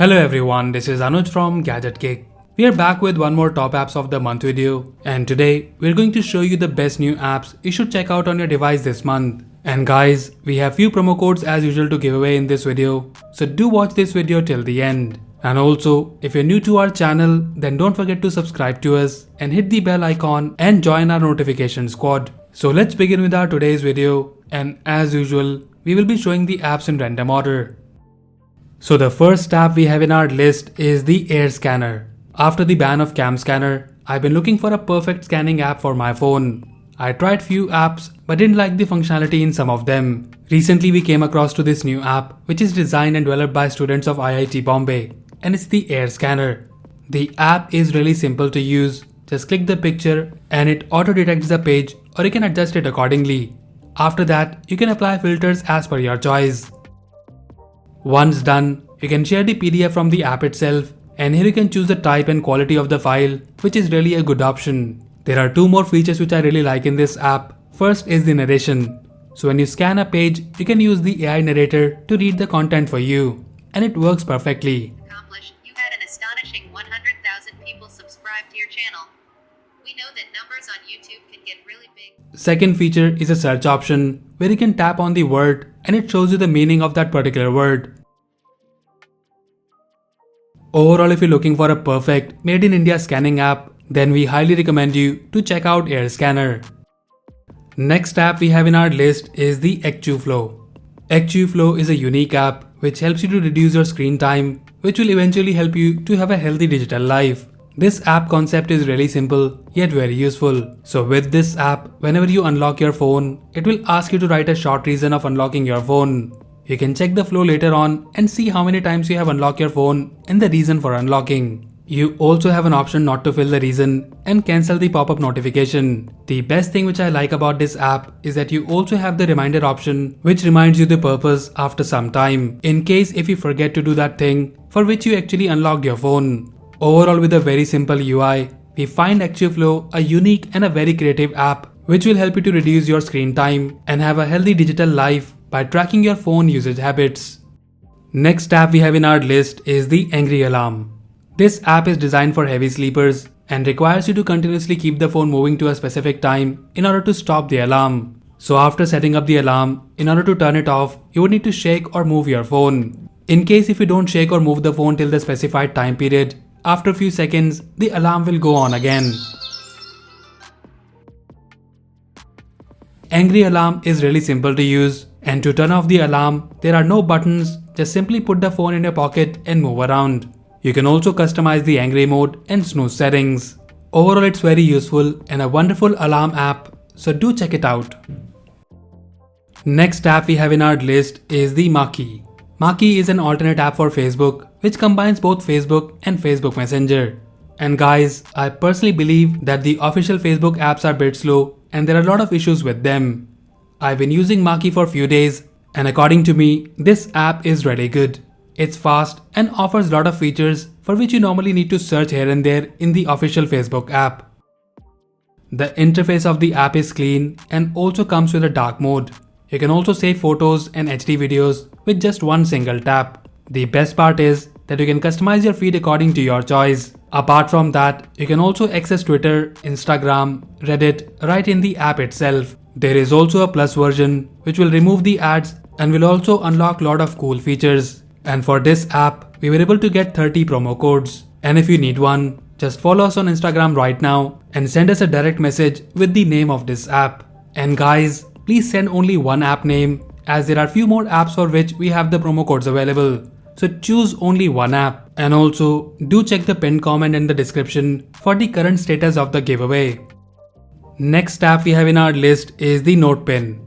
Hello everyone, this is Anuj from Gadget Kick. We are back with one more top apps of the month video, and today we're going to show you the best new apps you should check out on your device this month. And guys, we have few promo codes as usual to give away in this video, so do watch this video till the end. And also, if you're new to our channel, then don't forget to subscribe to us and hit the bell icon and join our notification squad. So let's begin with our today's video, and as usual, we will be showing the apps in random order. So the first app we have in our list is the Air Scanner. After the ban of Cam Scanner, I've been looking for a perfect scanning app for my phone. I tried few apps but didn't like the functionality in some of them. Recently we came across to this new app which is designed and developed by students of IIT Bombay, and it's the Air Scanner. The app is really simple to use. Just click the picture and it auto detects the page, or you can adjust it accordingly. After that, you can apply filters as per your choice. Once done, you can share the PDF from the app itself, and here you can choose the type and quality of the file, which is really a good option. There are two more features which I really like in this app. First is the narration. So when you scan a page, you can use the AI narrator to read the content for you, and it works perfectly. You had an astonishing 100,000 people subscribe to your channel. We know that numbers on YouTube can get really big. Second feature is a search option where you can tap on the word and it shows you the meaning of that particular word. Overall, if you're looking for a perfect made in India scanning app, then we highly recommend you to check out Air Scanner. Next app we have in our list is the ActuFlow. ActuFlow is a unique app which helps you to reduce your screen time, which will eventually help you to have a healthy digital life. This app concept is really simple yet very useful. So with this app, whenever you unlock your phone, it will ask you to write a short reason of unlocking your phone. You can check the flow later on and see how many times you have unlocked your phone and the reason for unlocking. You also have an option not to fill the reason and cancel the pop-up notification. The best thing which I like about this app is that you also have the reminder option which reminds you the purpose after some time, in case if you forget to do that thing for which you actually unlocked your phone. Overall, with a very simple UI, we find ActuFlow a unique and a very creative app which will help you to reduce your screen time and have a healthy digital life by tracking your phone usage habits. Next app we have in our list is the Angry Alarm. This app is designed for heavy sleepers and requires you to continuously keep the phone moving to a specific time in order to stop the alarm. So after setting up the alarm, in order to turn it off, you would need to shake or move your phone. In case if you don't shake or move the phone till the specified time period, after a few seconds, the alarm will go on again. Angry Alarm is really simple to use, and to turn off the alarm, there are no buttons, just simply put the phone in your pocket and move around. You can also customize the angry mode and snooze settings. Overall, it's very useful and a wonderful alarm app, so do check it out. Next app we have in our list is the Maki. Maki is an alternate app for Facebook which combines both Facebook and Facebook Messenger. And guys, I personally believe that the official Facebook apps are a bit slow and there are a lot of issues with them. I've been using Maki for a few days, and according to me, this app is really good. It's fast and offers a lot of features for which you normally need to search here and there in the official Facebook app. The interface of the app is clean and also comes with a dark mode. You can also save photos and HD videos with just one single tap. The best part is that you can customize your feed according to your choice. Apart from that, you can also access Twitter, Instagram, Reddit right in the app itself. There is also a plus version which will remove the ads and will also unlock a lot of cool features. And for this app, we were able to get 30 promo codes. And if you need one, just follow us on Instagram right now and send us a direct message with the name of this app. And guys, please send only one app name, as there are few more apps for which we have the promo codes available. So choose only one app, and also do check the pinned comment in the description for the current status of the giveaway. Next app we have in our list is the NotePin.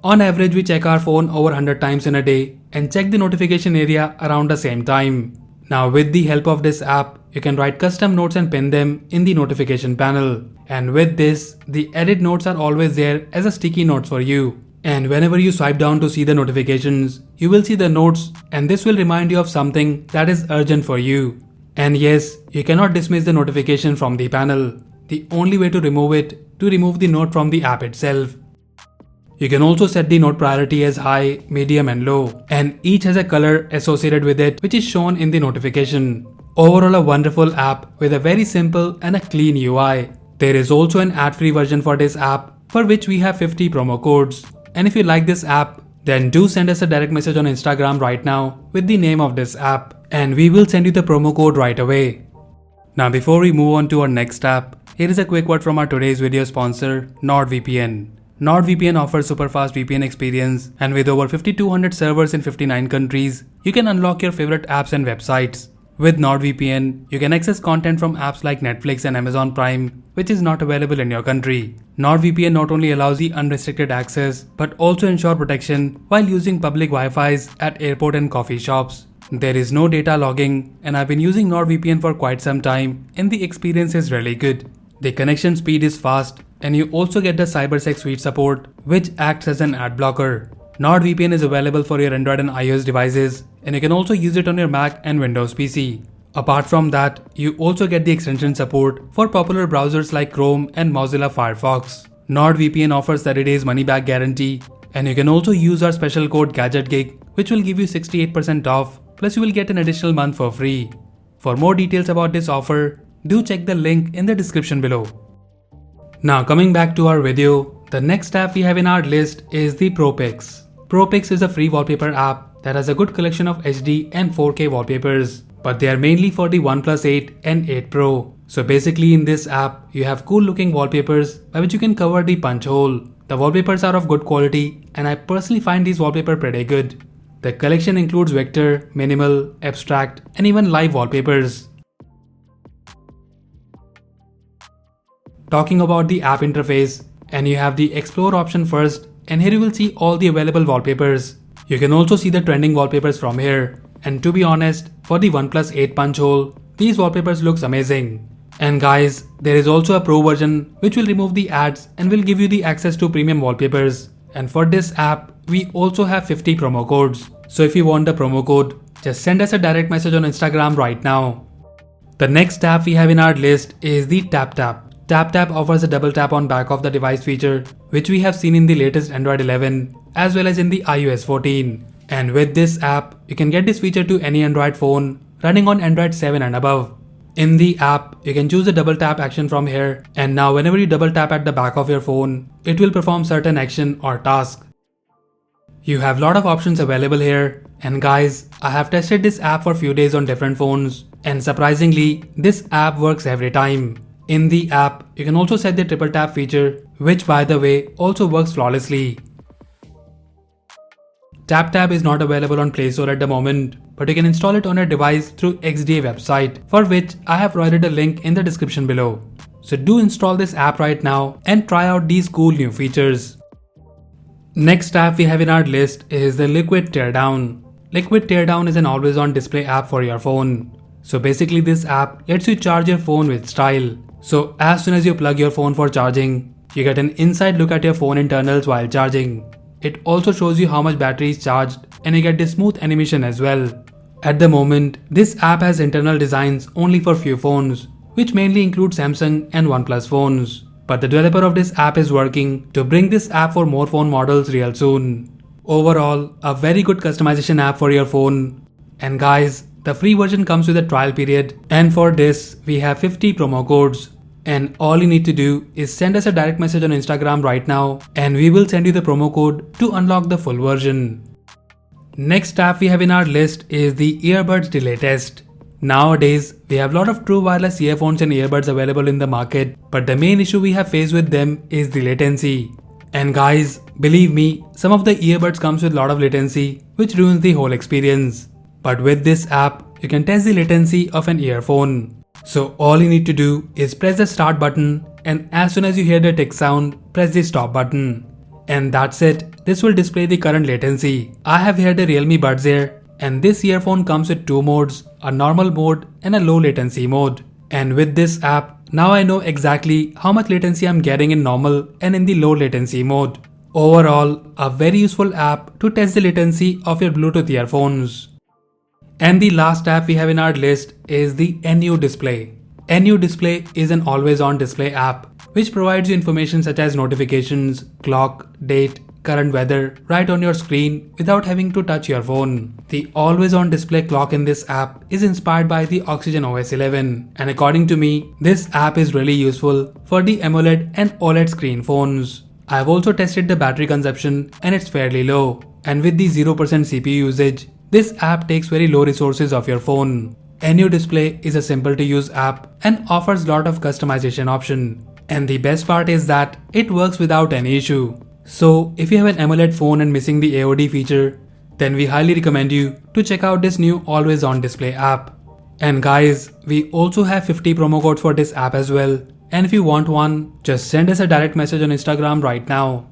On average, we check our phone over 100 times in a day and check the notification area around the same time. Now with the help of this app, you can write custom notes and pin them in the notification panel. And with this, the edit notes are always there as a sticky notes for you. And whenever you swipe down to see the notifications, you will see the notes, and this will remind you of something that is urgent for you. And yes, you cannot dismiss the notification from the panel. The only way to remove it, to remove the note from the app itself. You can also set the note priority as high, medium and low, and each has a color associated with it which is shown in the notification. Overall a wonderful app with a very simple and a clean UI. There is also an ad-free version for this app for which we have 50 promo codes. And if you like this app, then do send us a direct message on Instagram right now with the name of this app and we will send you the promo code right away. Now before we move on to our next app, here is a quick word from our today's video sponsor, NordVPN. NordVPN offers super fast VPN experience, and with over 5200 servers in 59 countries, you can unlock your favorite apps and websites. With NordVPN, you can access content from apps like Netflix and Amazon Prime, which is not available in your country. NordVPN not only allows the unrestricted access, but also ensure protection while using public Wi-Fis at airport and coffee shops. There is no data logging, and I've been using NordVPN for quite some time, and the experience is really good. The connection speed is fast, and you also get the CyberSec Suite support, which acts as an ad blocker. NordVPN is available for your Android and iOS devices, and you can also use it on your Mac and Windows PC. Apart from that, you also get the extension support for popular browsers like Chrome and Mozilla Firefox. NordVPN offers 30 days money back guarantee, and you can also use our special code GadgetGig, which will give you 68% off, plus you will get an additional month for free. For more details about this offer, do check the link in the description below. Now coming back to our video, the next app we have in our list is the ProPix. ProPix is a free wallpaper app that has a good collection of HD and 4K wallpapers, but they are mainly for the OnePlus 8 and 8 Pro. So basically in this app, you have cool looking wallpapers by which you can cover the punch hole. The wallpapers are of good quality and I personally find these wallpapers pretty good. The collection includes vector, minimal, abstract and even live wallpapers. Talking about the app interface, and you have the explore option first, and here you will see all the available wallpapers. You can also see the trending wallpapers from here, and to be honest, for the OnePlus 8 punch hole, these wallpapers looks amazing. And guys, there is also a pro version which will remove the ads and will give you the access to premium wallpapers. And for this app, we also have 50 promo codes. So if you want the promo code, just send us a direct message on Instagram right now. The next app we have in our list is the TapTap. TapTap offers a double tap on back of the device feature, which we have seen in the latest Android 11 as well as in the iOS 14. And with this app, you can get this feature to any Android phone running on Android 7 and above. In the app, you can choose the double tap action from here, and now whenever you double tap at the back of your phone, it will perform certain action or task. You have lot of options available here, and guys, I have tested this app for few days on different phones, and surprisingly, this app works every time. In the app, you can also set the triple tap feature, which by the way also works flawlessly. TapTap is not available on Play Store at the moment, but you can install it on your device through XDA website, for which I have provided a link in the description below. So do install this app right now and try out these cool new features. Next app we have in our list is the Liquid Teardown. Liquid Teardown is an always-on display app for your phone. So basically this app lets you charge your phone with style. So as soon as you plug your phone for charging, you get an inside look at your phone internals while charging. It also shows you how much battery is charged and you get the smooth animation as well. At the moment, this app has internal designs only for few phones, which mainly include Samsung and OnePlus phones. But the developer of this app is working to bring this app for more phone models real soon. Overall, a very good customization app for your phone. And guys, the free version comes with a trial period, and for this, we have 50 promo codes. And all you need to do is send us a direct message on Instagram right now, and we will send you the promo code to unlock the full version. Next app we have in our list is the Earbuds Delay Test. Nowadays, we have a lot of true wireless earphones and earbuds available in the market, but the main issue we have faced with them is the latency. And guys, believe me, some of the earbuds comes with a lot of latency, which ruins the whole experience. But with this app, you can test the latency of an earphone. So all you need to do is press the start button, and as soon as you hear the tick sound, press the stop button. And that's it, this will display the current latency. I have here the Realme Buds here, and this earphone comes with two modes, a normal mode and a low latency mode. And with this app, now I know exactly how much latency I'm getting in normal and in the low latency mode. Overall, a very useful app to test the latency of your Bluetooth earphones. And the last app we have in our list is the NU Display. NU Display is an always-on display app which provides you information such as notifications, clock, date, current weather right on your screen without having to touch your phone. The always on display clock in this app is inspired by the Oxygen OS 11, and according to me, this app is really useful for the AMOLED and OLED screen phones. I've also tested the battery consumption and it's fairly low, and with the 0% CPU usage, this app takes very low resources of your phone. NU Display is a simple to use app and offers lot of customization option. And the best part is that it works without any issue. So if you have an AMOLED phone and missing the AOD feature, then we highly recommend you to check out this new always on display app. And guys, we also have 50 promo codes for this app as well. And if you want one, just send us a direct message on Instagram right now.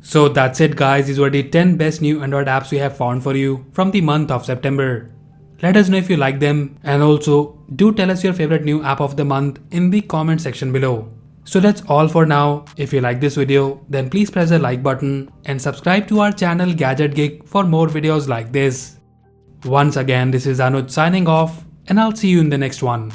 So that's it guys, these were the 10 best new Android apps we have found for you from the month of September. Let us know if you like them, and also do tell us your favorite new app of the month in the comment section below. So that's all for now. If you like this video, then please press the like button and subscribe to our channel Gadget Geek for more videos like this. Once again, this is Anuj signing off, and I'll see you in the next one.